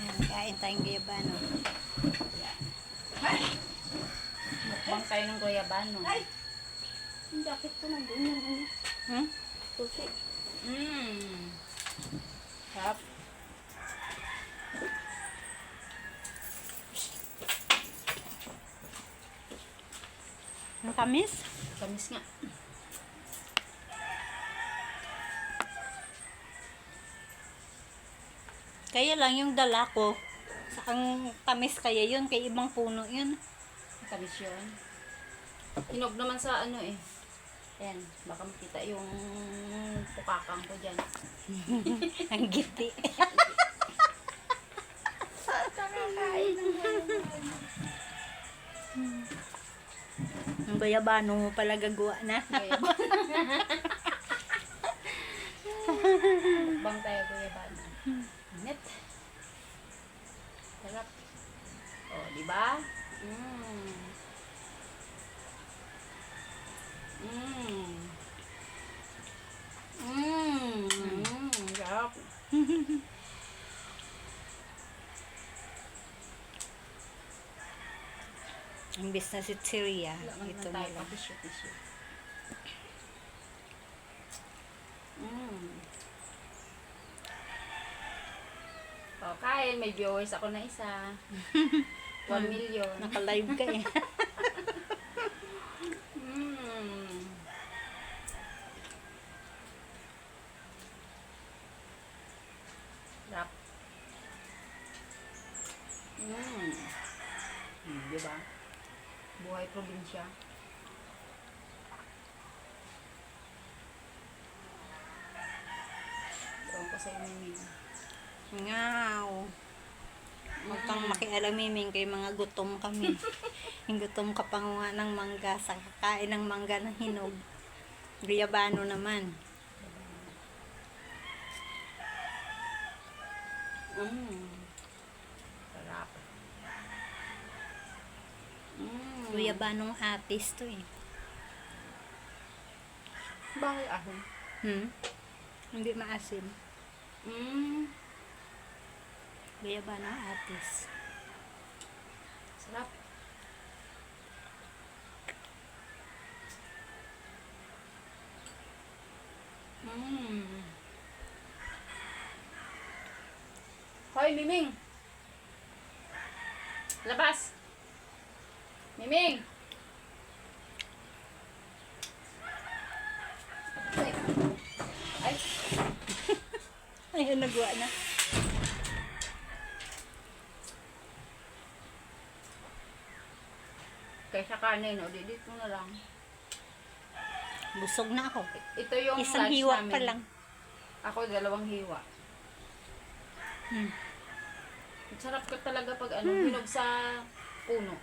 Kain tayong guyabano. Mukbang tayo ng goyabano. Yung jacket ko nandun yung ano. Hmm? Susi. Sarap. Ang tamis? Tamis nga. Kaya lang yung dala ko. Ang tamis kaya yun. Kay ibang puno yun. Tamis yun. Hinog naman sa ano eh. Ayan, baka makita yung pukakang ko dyan. Ang giti. Ang guyabano mo pala gagawa na. Mukbang tayo goyabano. Init. Sarap. O, diba? Sarap. Imbis na si Syria. Ito Ito na tayo na lang. pag-tissue. O, kain. May viewers ako na isa. 1 million. Naka-live ka eh. Sarap. Diba? Buhay probinsya. Ewan ko sa'yo, Mimi. Ngaw. Huwag kang makialamiming kay mga gutom kami. Yung gutom ka pa nga ng mangga sa kakain ng mangga ng hinog. Guyabano naman. Sarap. Guyabanong atis to eh. Bakit ahon? Hindi maasim. Guyabanong atis. Sarap. Hoy, Miming! Labas! Miming! Ay! Ayun, nagawa na. Kaysa kanin, o dito na lang. Busog na ako. Ito yung Isang lunch hiwa namin. pa lang. Ako, 2 hiwa. Sarap ka talaga pag hinog sa puno.